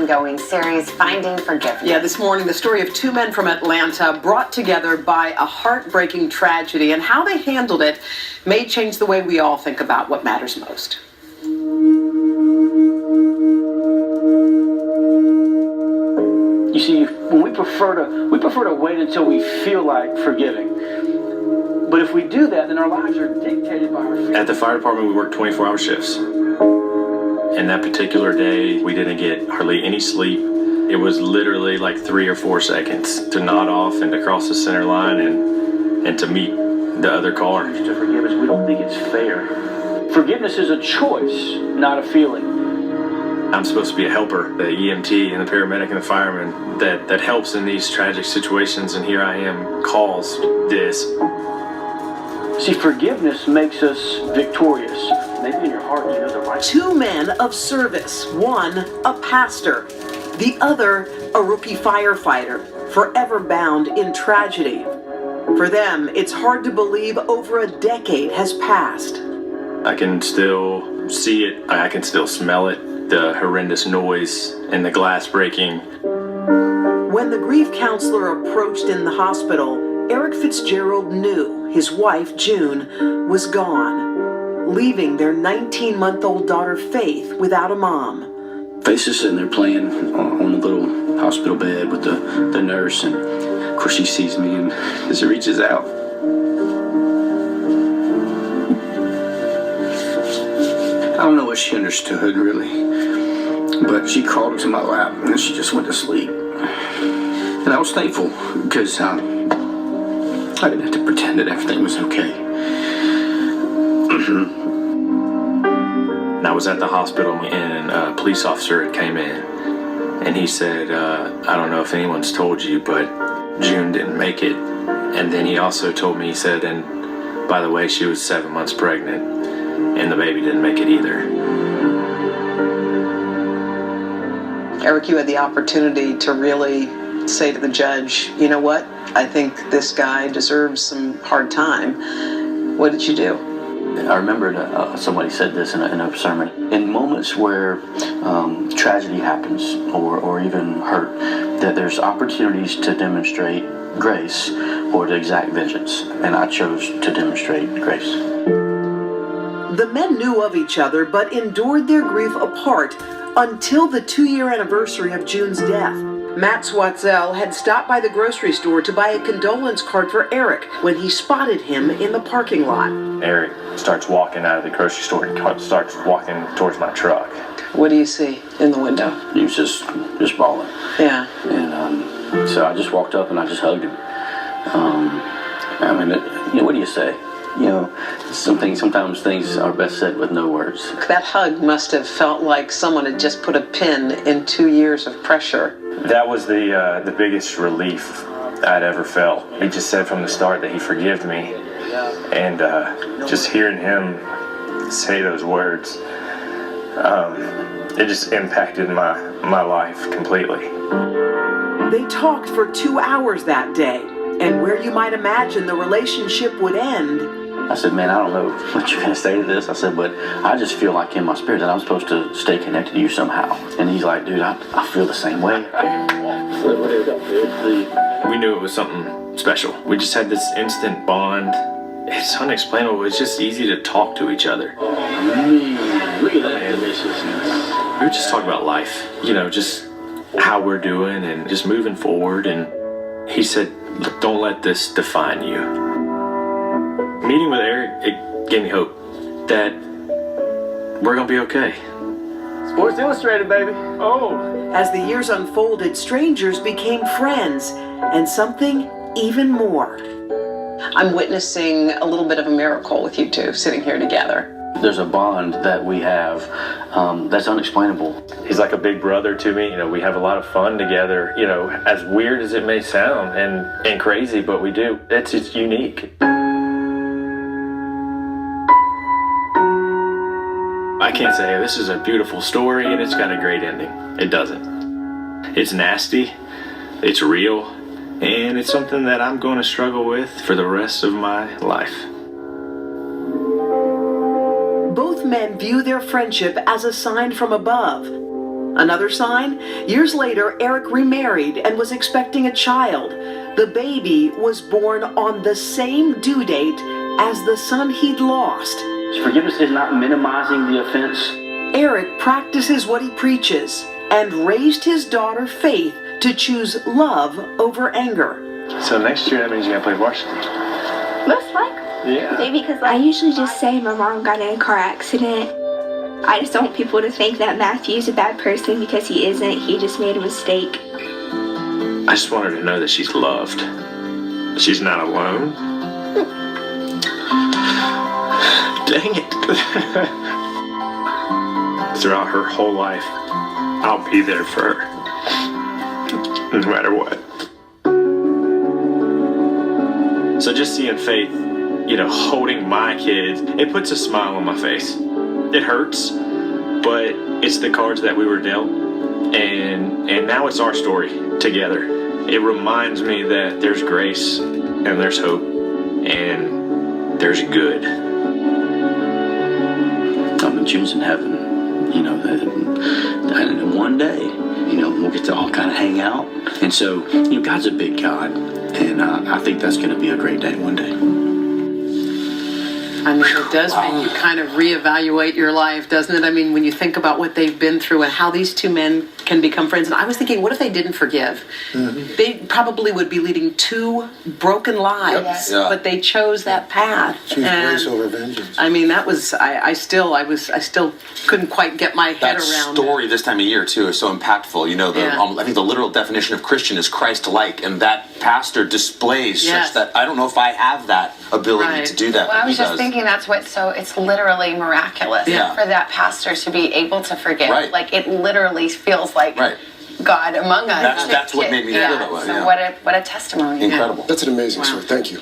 ongoing series, Finding Forgiveness. Yeah, this morning, the story of two men from Atlanta brought together by a heartbreaking tragedy, and how they handled it may change the way we all think about what matters most. You see, when we prefer to wait until we feel like forgiving. But if we do that, then our lives are dictated by our feelings. At the fire department, we work 24-hour shifts. And that particular day, we didn't get hardly any sleep. It was literally like 3 or 4 seconds to nod off and to cross the center line and to meet the other car. To forgive us, we don't think it's fair. Forgiveness is a choice, not a feeling. I'm supposed to be a helper, the EMT and the paramedic and the fireman that helps in these tragic situations, and here I am, calls this. See, forgiveness makes us victorious. Maybe in your heart you know the right. Two men of service, one a pastor, the other a rookie firefighter, forever bound in tragedy. For them, it's hard to believe over a decade has passed. I can still see it, I can still smell it, the horrendous noise and the glass breaking. When the grief counselor approached in the hospital, Eric Fitzgerald knew his wife, June, was gone, leaving their 19-month-old daughter, Faith, without a mom. Faith is sitting there playing on the little hospital bed with the nurse, and of course she sees me and as she reaches out. I don't know what she understood, really, but she crawled into my lap and then she just went to sleep. And I was thankful because I didn't have to pretend that everything was okay. I was at the hospital and a police officer came in and he said, I don't know if anyone's told you, but June didn't make it. And then he also told me, he said, and by the way, she was 7 months pregnant and the baby didn't make it either. Eric, you had the opportunity to really say to the judge, you know what, I think this guy deserves some hard time. What did you do? I remembered somebody said this in a sermon. In moments where tragedy happens or even hurt, that there's opportunities to demonstrate grace or to exact vengeance. And I chose to demonstrate grace. The men knew of each other but endured their grief apart until the 2-year anniversary of June's death. Matt Swatzel had stopped by the grocery store to buy a condolence card for Eric when he spotted him in the parking lot. Eric starts walking out of the grocery store and starts walking towards my truck. What do you see in the window? He was just bawling. Yeah. And so I just walked up and I just hugged him. What do you say? Sometimes things are best said with no words. That hug must have felt like someone had just put a pin in 2 years of pressure. That was the biggest relief I'd ever felt. He just said from the start that he forgave me, and just hearing him say those words, it just impacted my life completely. They talked for 2 hours that day, and where you might imagine the relationship would end, I said, man, I don't know what you're going to say to this. I said, but I just feel like in my spirit that I'm supposed to stay connected to you somehow. And he's like, dude, I feel the same way. We knew it was something special. We just had this instant bond. It's unexplainable. It's just easy to talk to each other. Look at that deliciousness. We would just talk about life, just how we're doing and just moving forward. And he said, look, don't let this define you. Meeting with Eric, it gave me hope that we're going to be okay. Sports Illustrated, baby. Oh. As the years unfolded, strangers became friends, and something even more. I'm witnessing a little bit of a miracle with you two sitting here together. There's a bond that we have that's unexplainable. He's like a big brother to me. We have a lot of fun together, as weird as it may sound and crazy, but we do. It's unique. I can't say, this is a beautiful story and it's got a great ending. It doesn't. It's nasty, it's real, and it's something that I'm going to struggle with for the rest of my life. Both men view their friendship as a sign from above. Another sign? Years later, Eric remarried and was expecting a child. The baby was born on the same due date as the son he'd lost. Forgiveness is not minimizing the offense. Eric practices what he preaches and raised his daughter Faith to choose love over anger. So next year, that means you gotta play varsity. Most likely. Yeah. Maybe because I usually just say my mom got in a car accident. I just don't want people to think that Matthew's a bad person because he isn't. He just made a mistake. I just want her to know that she's loved. She's not alone. Dang it. Throughout her whole life, I'll be there for her. No matter what. So just seeing Faith, holding my kids, it puts a smile on my face. It hurts, but it's the cards that we were dealt, and now it's our story together. It reminds me that there's grace, and there's hope, and there's good. June's in heaven, and one day, we'll get to all kind of hang out. And so, God's a big God, and I think that's going to be a great day one day. I mean, it does make you kind of reevaluate your life, doesn't it? I mean, when you think about what they've been through and how these two men can become friends. And I was thinking, what if they didn't forgive? Mm-hmm. They probably would be leading two broken lives, but they chose that path. Choose grace over vengeance. I mean, that was, I still couldn't quite get my head around that story this time of year, too, is so impactful. I think the literal definition of Christian is Christ-like, and that pastor displays such that I don't know if I have that ability to do that. Well, I was just thinking that's it's literally miraculous for that pastor to be able to forgive. Right. Like, it literally feels like God among us. That's what made me feel that way. So what a testimony. Incredible. That's an amazing story. Thank you.